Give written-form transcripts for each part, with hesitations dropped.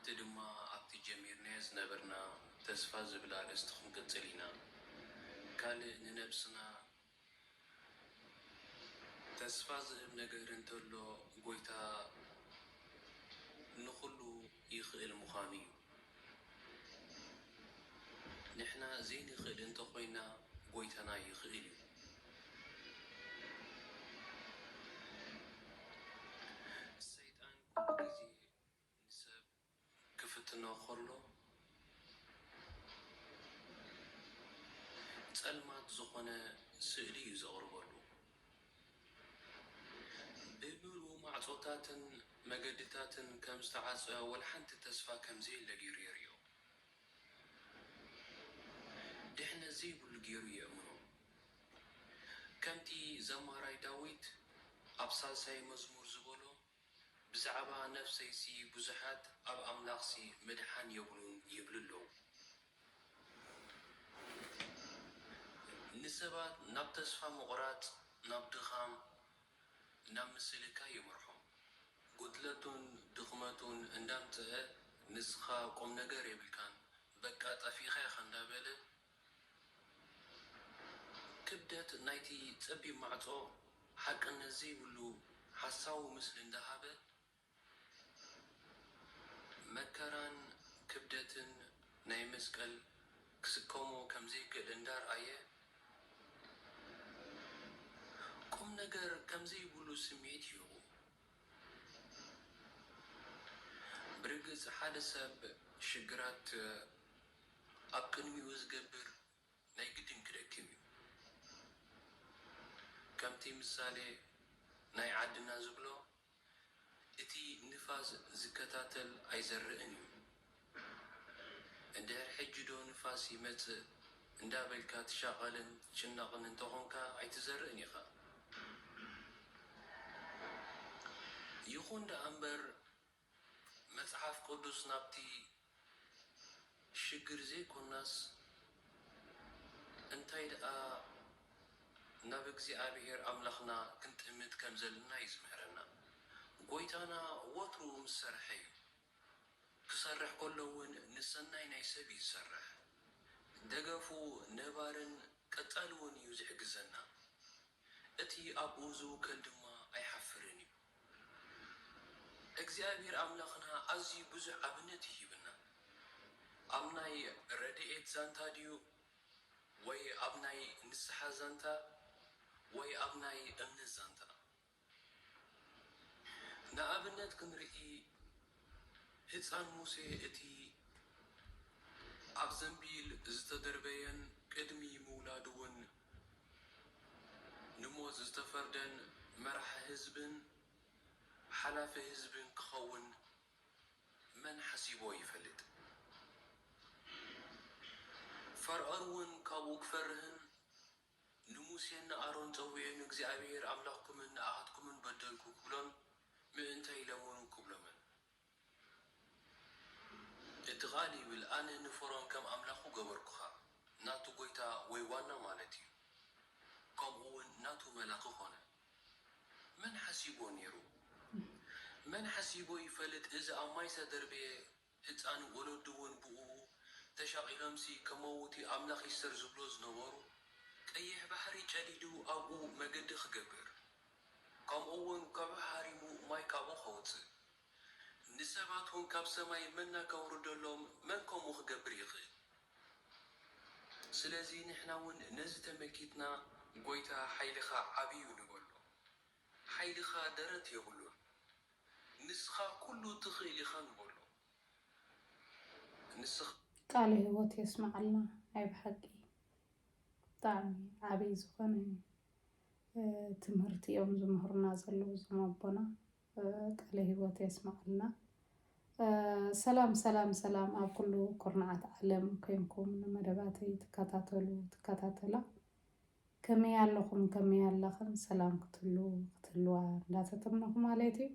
لعنت دما أبتي جميرنا زنبرنا تسفى زبلا لستخم قتلينا قال ننبسنا تسفى زب نقر انتولو قويتا نخلو يخيل مخاني نحنا زين يخيل انتو خوينا قويتنا يخيل السيدان كل جزي نسب كفتنا خلو تسألمات زخونة سئلي يزغربلو بيبلو معصوتاتن مقدتاتن كم استعاصة والحنت تسفى كم زي لقيريريو دحنا زي بالقيرو يأمنو كمتي زماراي داويت أبصاصي مزمور زبولو بزعبا نفسي سي بزحات أب أملاقسي مدحان يبللو نسبات ناب تسفى مغرات ناب دخام ناب مسلكا يمرحو قدلتون دخمتون اندام تهد نسخا قم نقر يبلكان بقى طفيخي خندابله كبدت نايتي تسبي معطو حق النزي بلو حساو مثل اندهابت مكران كبدتن ناي مسكال كسكومو كمزي كالندار آيه قم نقر كمزي بلو سميت يغو برقز حاد سب شقرات أبقنمي وزقبر ناي قدن كدكمي كمتي مثالي ناي عدنا زبلو اتي نفاس زكتاتل ايزرقني اندهر حجدو نفاس يمت اندابلكا تشاغلن تشنقن انتهونكا ايتزرقني خا يخون دا أمبر متحف قدس نابتي شجر زي كناس انتاي دا نابك زي أبيهر أملخنا كنت امت كمزلنا يزمهرنا قويتانا وطرو مسرحي كسرح كلون نسناي نايسب يسرح دقفو نبارن كتالون يوزح قزنا اتي أبوزو كالدما أيحفرني እግዚአብሔር አምላኽና አዝዩ ብዙሕ ኣብነት ይሂብና ኣብ ናይ ረድኤት ዛንታ ድዩ ወይ ኣብ ናይ ንስሓ ዛንታ ወይ ኣብ ናይ እምነት ዛንታ ንኣብነት ክንርኢ ህፃን ሙሴ እቲ ኣብ ዘንቢል ዝተደርበየን ቅድሚ ምውላዱ እውን ንሞት ዝተፈርደን መራሒ ህዝብን حلاف حزب كخون من حسيبو يفلت فرعون كابوك فرهن نموسين أرون زوين እግዚአብሔር አምላክኩምን አሃትኩምን በደልኩ ብሎም ምእንታይ ለሞኑ ክብሎምን እትቃል ይብል ኣነ ንፈሮን ከም ኣምላኹ ገበርኩኻ ናቱ ጎይታ ወይ ዋና ማለት እዩ ከምኡውን ናቱ መላኽ ኾነ መን ሓሲቦ ነይሩ من حسيبو يفلت إذا أمايسا دربي هتان ولدون بؤو تشاقلهم سي كموتي أملاخ يستر زبلوز نورو كأيه بحري جديدو أبو مجد خجبر كم أون كبحري مو ماي كابو خوت نسباتهم كبسماي منا كوردلهم من كم خجبر يخي سلازي نحناون نزت مكيتنا قويتا حيلخا عبيو نقولو حيلخا درت يقولو نسخة كله تخيلي خان بولو نسخ قال هوت يسمع لنا عيب حقي طعمي عبي زخنه تمهرتي يوم زمهرنا زلو زمبنا قال هوت يسمع لنا سلام سلام سلام أكلو قرنعة عالم كينكم مدباتي تكاتاتلا كمي ياللخم كمي ياللخم سلام قتلوا لا تتمنهم عليتي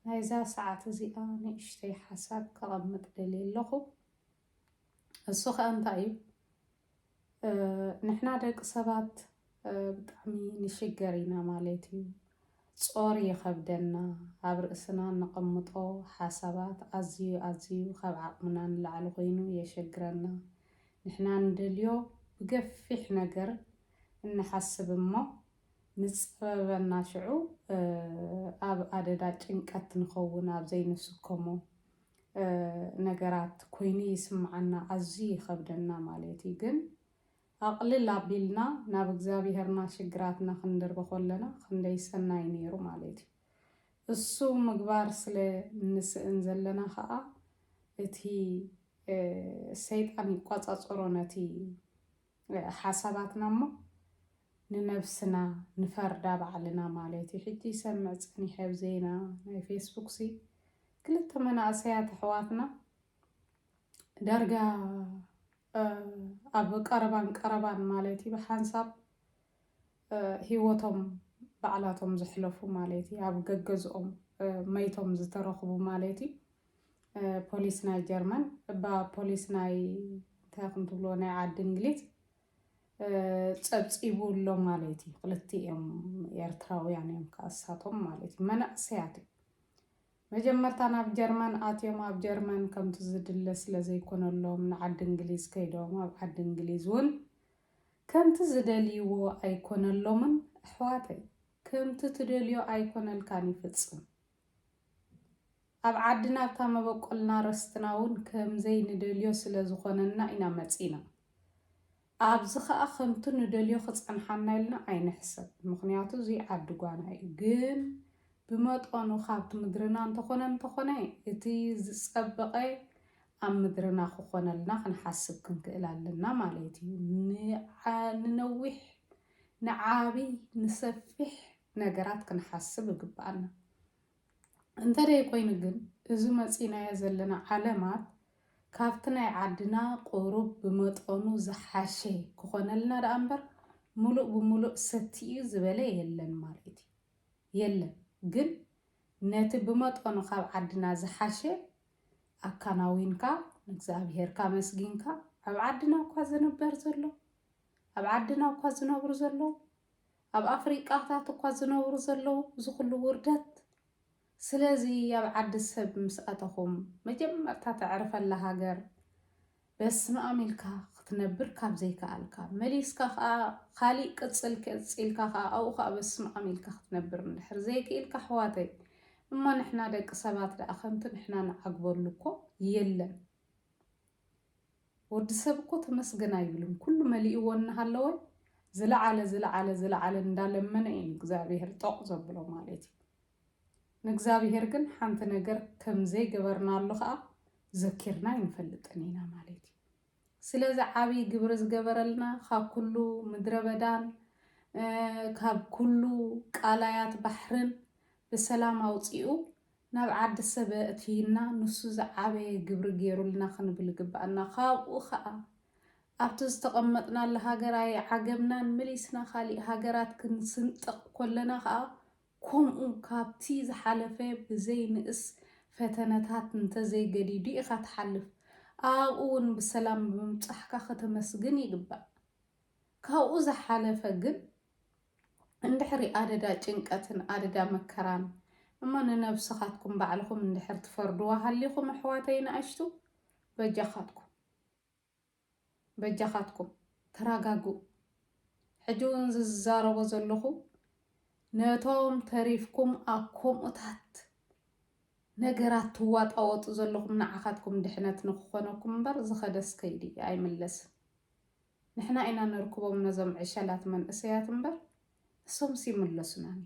نايزا ساعات زيقا نشتي حساب كغمت دليل لخو السوخ أنتايب نحنا داك سبات بطعمي نشجرينا مالتي ጾር ይኸብደና ኣብ ርእስና ነቐምጦ ሓሳባት ኣዝዩ ካብ ዓቕምና ንላዕሊ ኮይኑ የሸግረና ንሕና ንደልዮ ብገፊሕ ነገር እንሓስብ እሞ ንፀበበና ሽዑ ኣብ ኣደዳ ጭንቀት ንኸውን ኣብ ዘይንስከሞ ነገራት ኮይኑ ይስምዓና ኣዝዩ ይኸብደና ማለት እዩ ግን ኣቕልል ኣቢልና ናብ እግዚኣብሔርና ሽግራትና ክንደርበ ከለና ክንደይ ሰናይ ነይሩ ማለት እዩ እሱ ምግባር ስለ ንስእን ዘለና ከዓ እቲ ሰይጣን ይቋፃፀሮ ነቲ ሓሳባትና እሞ ንነብስና ንፈርዳ ባዕልና ማለት እዩ ሕጂ ሰምዕ ፀኒሐ ብዜና ናይ ፌስቡክ ሲ ክልተ መናእሰያት ኣሕዋትና ዳርጋ ኣብ ቀረባን ማለት እዩ ብሓንሳብ ሂወቶም ባዕላቶም ዘሕለፉ ማለት እዩ ኣብ ገገዝኦም መይቶም ዝተረኽቡ ማለት እዩ ፖሊስ ናይ ጀርመን ፖሊስ ናይ እንታይ ክንትብሎ ናይ ዓዲ እንግሊዝ ፀብፂቡሎ ማለት እዩ ክልቲኦም ኤርትራውያን እዮም ካሳቶም ማለት እዩ መናእሰያት መጀመርታ ናብ ጀርመን ኣትዮም ኣብ ጀርመን ከምቲ ዝድለ ስለ ዘይኮነሎም ንዓዲ እንግሊዝ ከይዶም ኣብ ዓዲ እንግሊዝ እውን ከምቲ ዝደልይዎ ኣይኮነሎምን ኣሕዋተይ ከምቲ ትደልዮ ኣይኮነልካን ይፍፅም ኣብ ዓድና ኣብታ መበቆልና ረስትና እውን ከምዘይ ንደልዮ ስለ ዝኾነና ኢና መፂና ኣብዚ ከዓ ከምቲ ንደልዮ ክፀንሓና ኢልና ኣይንሕሰብ ምክንያቱ እዚ ዓዲ ጓና እዩ ግን ብመጠኑ ካብቲ ምድርና እንተኾነ እቲ ዝፀበቐ ኣብ ምድርና ክኾነልና ክንሓስብ ክንክእል ኣለና ማለት እዩ ንነዊሕ ንዓብይ ንሰፊሕ ነገራት ክንሓስብ ይግባአና እንተደይ ኮይኑ ግን እዚ መፂናዮ ዘለና ዓለማት ካብቲ ናይ ዓድና ቁሩብ ብመጠኑ ዝሓሸ ክኾነልና ዳ እምበር ሙሉእ ብሙሉእ ሰትዩ ዝበለ የለን ማለት እዩ የለን ግን ነቲ ብመጠኑ ካብ ዓድና ዝሓሸ ኣካናዊንካ ንእግዚኣብሔርካ መስጊንካ ኣብ ዓድና እኳ ዝንበር ዘሎ ኣብ ዓድና እኳ ዝነብሩ ዘሎ ኣብ ኣፍሪቃታት እኳ ዝነብሩ ዘለው ዝኩሉ ውርደት ስለዚ ኣብ ዓዲ ሰብ ምስኣተኹም መጀመርታ ተዕርፈላ ሃገር በስመ አብ ኢልካ ክትነብር ካብ ዘይከኣልካ መሊስካ ከዓ ካሊእ ቅፅል ከፂልካ ከዓ ኣብኡ ከዓ በስመ አብ ኢልካ ክትነብር እንድሕር ዘይክኢልካ ኣሕዋተይ እሞ ንሕና ደቂ ሰባት ደኣ ከምቲ ንሕና ንዓግበሉ እኮ የለን ወዲ ሰብ እኮ ተመስገን ኣይብልን ኩሉ መሊእዎ እናሃለወ ዝለዓለ እንዳለመነ እዩ ንእግዚኣብሔር ጠቕ ዘብሎ ማለት እዩ ንእግዚኣብሔር ግን ሓንቲ ነገር ከምዘይ ገበርናሉ ከዓ ዘኪርና ይንፈልጥን ኢና ማለት እዩ ስለዚ ዓብይ ግብሪ ዝገበረልና ካብ ኩሉ ምድረ በዳን ካብ ኩሉ ቃላያት ባሕርን ብሰላም ኣውፂኡ ናብ ዓዲ ሰብ እትይና ንሱ ዝዓበየ ግብሪ ገይሩልና ክንብል ግባአና ካብኡ ከዓ ኣብቲ ዝተቐመጥናሉ ሃገራይ ዓገምናን መሊስና ካሊእ ሃገራት ክንስንጥቕ ኮለና ከዓ ከምኡ ካብቲ ዝሓለፈ ብዘይ ንእስ ፈተነታት እንተዘይገዲዱ ኢኻ ትሓልፍ ኣብኡ እውን ብሰላም ብምብፃሕካ ከተመስግን ይግባእ ካብኡ ዝሓለፈ ግን እንድሕሪ ኣደዳ ጭንቀትን ኣደዳ መከራን እሞ ንነብስኻትኩም ባዕልኩም እንድሕር ትፈርድዋ ሃሊኹም ኣሕዋተይ ንኣሽቱ በጃኻትኩም ተረጋግኡ ሕጂ እውን ዝዛረቦ ዘለኹ ነቶም ተሪፍኩም ኣብ ከምኡታት ነገራት ትዋጣወጡ ዘለኹም ንዓኻትኩም ድሕነት ንክኾነኩም እምበር ዝኸደስ ከይዲ ኣይምለስን ንሕና ኢና ንርክቦም ነዞም ዕሸላት መንእሰያት እምበር እሶምስ ይምለሱናን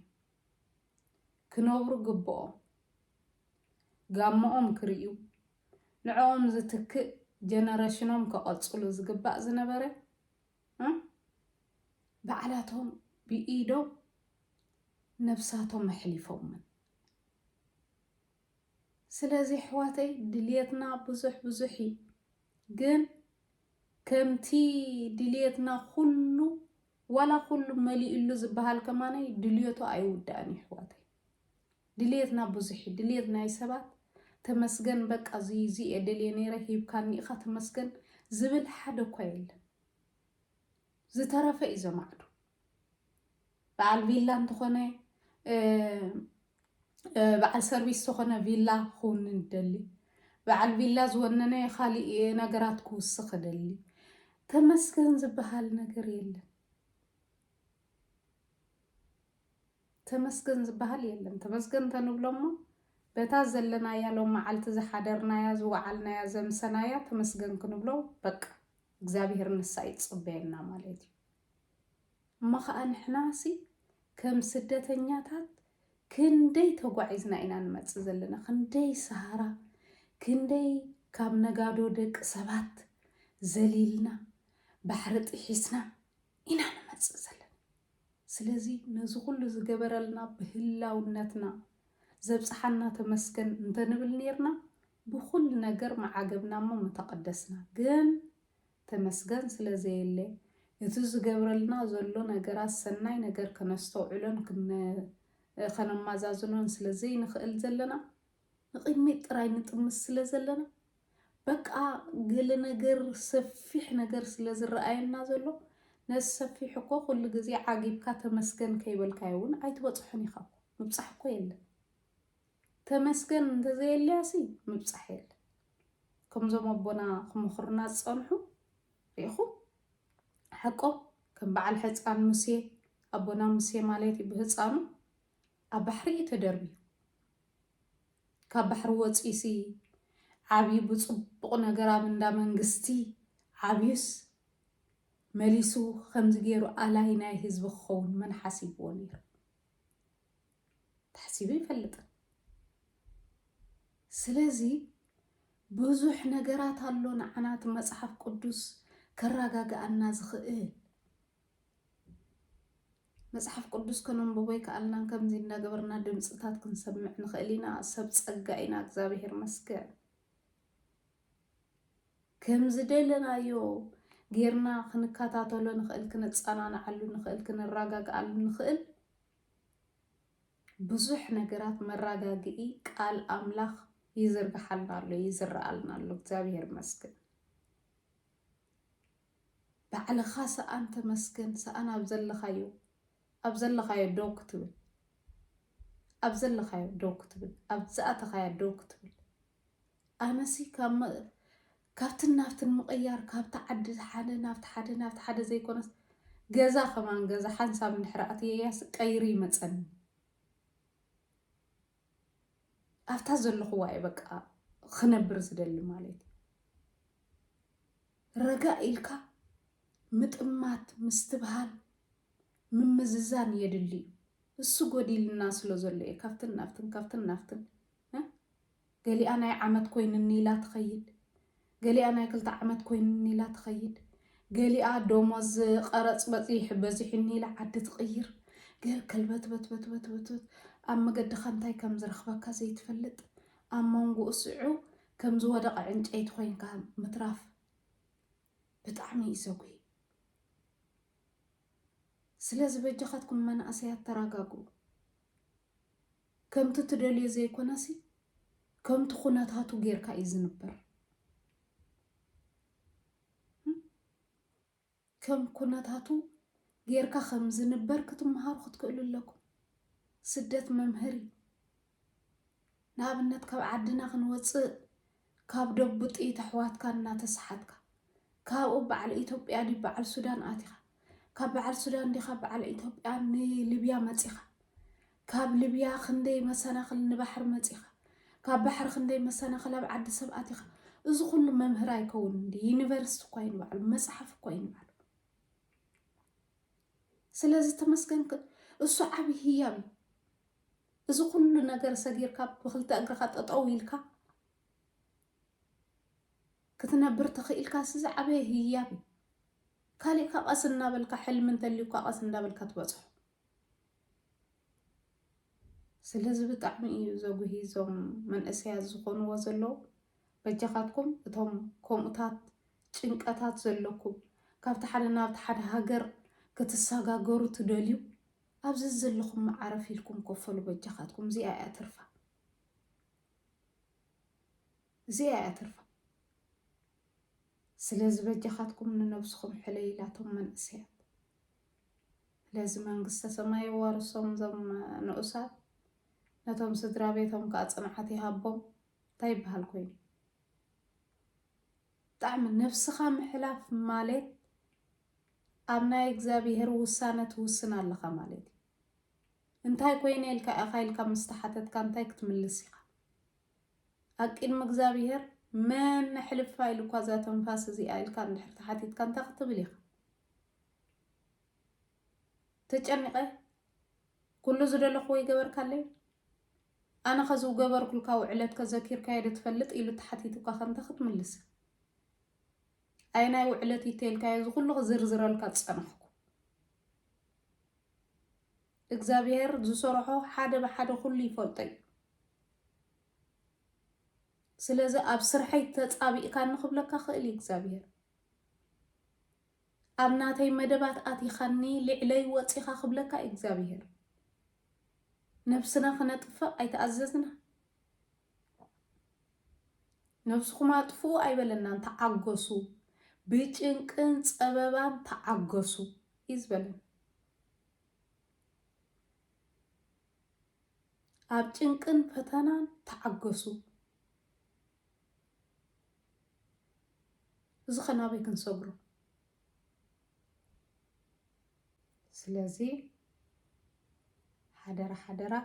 ክነብሩ ግብኦም ጋሞኦም ክርዩ ንዕኦም ዝትክእ ጀነሬሽኖም ከቐፅሉ ዝግባእ ዝነበረ ባዕላቶም ብኢዶም ነብሳቶም ኣሕሊፎምን ስለዚ ኣሕዋተይ ድልየትና ብዙሕ ግን ከምቲ ድልየትና ኩሉ ዋላ ኩሉ መሊኡሉ ዝበሃል ከማነይ ድልየቱ ኣይውዳእን ኣሕዋተይ ድልየትና ብዙሕ ድልየት ናይ ሰባት ተመስገን በቃ እዚ የደልየ ነይረ ሂብካኒ ኢኻ ተመስገን ዝብል ሓደ እኳ የለን ዝተረፈ እዩ ዘማዕዱ በዓል ቪላ እንተኾነ በዓል ሰርቪስ ዝኾነ ቪላ ክውን ንደሊ በዓል ቪላ ዝወነነ ካሊእ ነገራት ክውስኽ ደሊ ተመስገን ዝበሃል ነገር የለን። ተመስገን ዝበሃል የለን። ተመስገን ተንብሎሞ በታ ዘለናያ ሎም መዓልቲ ዝሓደርናያ ዝወዓልናያ ዘምሰናያ ተመስገን ክንብሎ በቃ እግዚአብሔር ንሳ ይጽበየና ማለት እዩ። እማ ከዓ ንሕናሲ ከም ስደተኛታት ክንደይ ተጓዒዝና ኢና ንመጽእ ዘለና፣ ክንደይ ሰሃራ ክንደይ ካብ ነጋዶ ደቂ ሰባት ዘሊልና ባሕሪ ጥሒስና ኢና ንመጽእ ዘለና። ስለዚ ነዚ ኩሉ ዝገበረልና ብህላውነትና ዘብጽሓና ተመስገን እንተንብል ነርና ብኩሉ ነገር መዓገብና እሞ ምተቀደስና። ግን ተመስገን ስለዘየለ እቲ ዝገብረልና ዘሎ ነገራት ሰናይ ነገር ከነስተውዕሎን ከነማዛዝኖን ስለዘይ ንኽእል ዘለና ንቕድሚት ጥራይ ንጥምስ ስለ ዘለና በቃ ገለ ነገር ሰፊሕ ነገር ስለ ዝረአየና ዘሎ ነዚ ሰፊሕ እኮ ኩሉ ግዜ ዓጊብካ ተመስገን ከይበልካዮ እውን ኣይትበፅሖን ኢኻ። ምብፃሕ እኮ የለን። ተመስገን እንተዘየለያሲ ምብፃሕ የለን። ከምዞም ኣቦና ክምኽሩና ዝፀንሑ ሪኢኹም ሓቆም ከም በዓል ሕፃን ሙሴ ኣቦና ሙሴ ማለት እዩ ብህፃኑ ኣብ ባሕሪ እዩ ተደርብዩ። ካብ ባሕሪ ወፂሲ ዓብዪ ብፅቡቕ ነገር ኣብ እንዳ መንግስቲ ዓብዩስ መሊሱ ከምዚ ገይሩ ኣላይ ናይ ህዝቢ ክኸውን መን ሓሲብዎ ነይሩ? ተሓሲቡ ይፈልጥን። ስለዚ ብዙሕ ነገራት ኣሎ ንዓናት መጽሓፍ ቅዱስ ከረጋግአና ዝኽእል። መጽሓፍ ቅዱስ ከነንብቦ ይከኣልና ከምዚ እንዳገበርና ድምፅታት ክንሰምዕ ንኽእል ኢና። ሰብ ፀጋ ኢና እግዚአብሔር መስገን። ከምዚ ደለናዮ ጌርና ክንከታተሎ ንኽእል፣ ክንፀናንዓሉ ንኽእል፣ ክንረጋግአሉ ንኽእል ብዙሕ ነገራት መረጋግኢ ቃል ኣምላኽ ይዝርግሓልና ኣሎ፣ ይዝረአልና ኣሎ። እግዚአብሔር መስገን። ባዕልኻ ሰኣን ተመስገን። ሰኣን ኣብ ዘለኻዮ ደው ክትብል፣ ኣብ ዘለኻዮ ደው ክትብል፣ ኣብ ዝኣተኻዮ ደው ክትብል። ኣነሲ ካብትን ናብትን ምቕያር ካብቲ ዓዲ ሓደ ናብቲ ሓደ ናብቲ ሓደ ዘይኮነስ ገዛ ከማን ገዛ ሓንሳብ እንድሕር ኣትየያስ ቀይሪ ይመፀኒ ኣብታ ዘለኹዋ እየ በቃ ክነብር ዝደሊ ማለት እዩ። ረጋ ኢልካ ምጥማት ምስትብሃል ምምዝዛን የድሊ እዩ። እሱ ጎዲልና ስለ ዘሎ እየ ካብትን ናብትን ገሊኣ ናይ ዓመት ኮይኑኒ ኢላ ትኸይድ፣ ገሊኣ ናይ 2 ዓመት ኮይኑኒ ኢላ ትኸይድ፣ ገሊኣ ደሞዝ ቀረፅ በዚሕኒ ኢላ ዓዲ ትቕይር ከልበትበትበትበትበት ኣብ መገድኻ እንታይ ከም ዝረኽበካ ዘይትፈልጥ ኣብ መንጎ እስዑ ከም ዝወደቐ ዕንጨይቲ ኮይንካ ምትራፍ ብጣዕሚ እዩ ዘጉይ። ስለዚ በጀኻትኩም መናእሰያት ተረጋግኡ። ከምቲ ትደልዮ ዘይኮነሲ ከምቲ ኩነታቱ ጌርካ እዩ ዝንበር። ከም ኩነታቱ ጌርካ ከም ዝንበር ክትመሃሩ ክትክእሉ ኣለኩም። ስደት መምሃሪ ንኣብነት ካብ ዓድና ክንወፅእ ካብ ደቡጢ ኣሕዋትካ እናተሰሓትካ ካብኡ በዓል ኢትዮጵያ ዲ በዓል ሱዳን ኣቲኻ ካብ በዓል ሱዳን ዲኻ በዓል ኢትዮጵያ ንሊብያ መፂኻ ካብ ሊብያ ክንደይ መሰናኽል ንባሕሪ መፂኻ ካብ ባሕሪ ክንደይ መሰናኽል ኣብ ዓዲ ሰብ ኣቲኻ እዚ ኩሉ መምህር ኣይከውን እንዲ ዩኒቨርሲቲ እኳ ይንበዓሉ መፅሓፍ እኳ ይንበዓሉ። ስለዚ ተመስገን እሱ ዓብይ ህያብ እዩ። እዚ ኩሉ ነገር ሰጊርካ ብክልተ እግርካ ጠጠው ኢልካ ክትነብር ተኽኢልካ እዚ ዓበይ ህያብ እዩ። ካሊእ ቀስ እናበልካ ሕልሚ እንተልዩካ ቀስ እንዳበልካ ትበፅሖ። ስለዚ ብጣዕሚ እዩ ዘጉሂ እዞም መንእሰያት ዝኾንዎ ዘለዉ በጀኻትኩም እቶም ከምኡታት ጭንቀታት ዘለኩም ካብቲ ሓደ ናብቲ ሓደ ሃገር ክትሰጋገሩ ትደልዩ ኣብዚ ዘለኹም ማዕረፍ ኢልኩም ከፈሉ በጀኻትኩም። እዚኣ እያ ትርፋ፣ እዚኣ እያ ትርፋ። ስለዚ በጀኻትኩም ንነብስኩም ሕለይ ኢላቶም መንእሰያት لازم መንግስተ ሰማይ ዋርሶም ዞም ንኡሳት ነቶም ስድራ ቤቶም ካጽንዓት ይሃቦም እንታይ ይበሃል ኮይኑ ጣዕም ነፍስኻ ምሕላፍ ማለት ኣብ ናይ እግዚአብሔር ውሳነ ትውስን ኣለኻ ማለት እንታይ ኮይነ ኢልካ ኢልካ ምስተሓተትካ እንታይ ክትምልስ ኢኻ ኣቂድሚ እግዚአብሔር መን ሕልፍ ኢሉ እኳ ዛ ተንፋስ እዚኣ ኢልካ እንድሕር ተሓቲትካ እንታይ ክትብል ኢኻ ተጨንቀ ኩሉ ዝደለኹ ይገበርካ ኣለይ ኣነ ኸዚ ገበርኩልካ ውዕለት ከዘኪርካ የደ ትፈልጥ ኢሉ ተሓቲትካ ከንታ ክትምልስ ኣይናይ ውዕለት ይተልካ እዚ ኩሉ ዝርዝረልካ ጽንሕኩ እግዚአብሔር ዝሰርሖ ሓደ በሓደ ኩሉ ይፈልጠይ ስለዚ ኣብ ስርሐይ ተጻቢእካ ንኽብለካ ክእል እግዚአብሔር ኣብ ናተይ መደባት ኣቲኻኒ ልዕለይ ወፂኻ ክብለካ እግዚአብሔር ነፍስና ክነጥፍእ ኣይተኣዘዝና ነፍስኩም አጥፉ ኣይበለናን ተዓገሱ ብጭንቅን ጸበባን ተዓገሱ ይዝበለን ኣብ ጭንቅን ፈተናን ተዓገሱ እዚ ኸናበይ ክንሰግሮ ስለዚ ሓደራ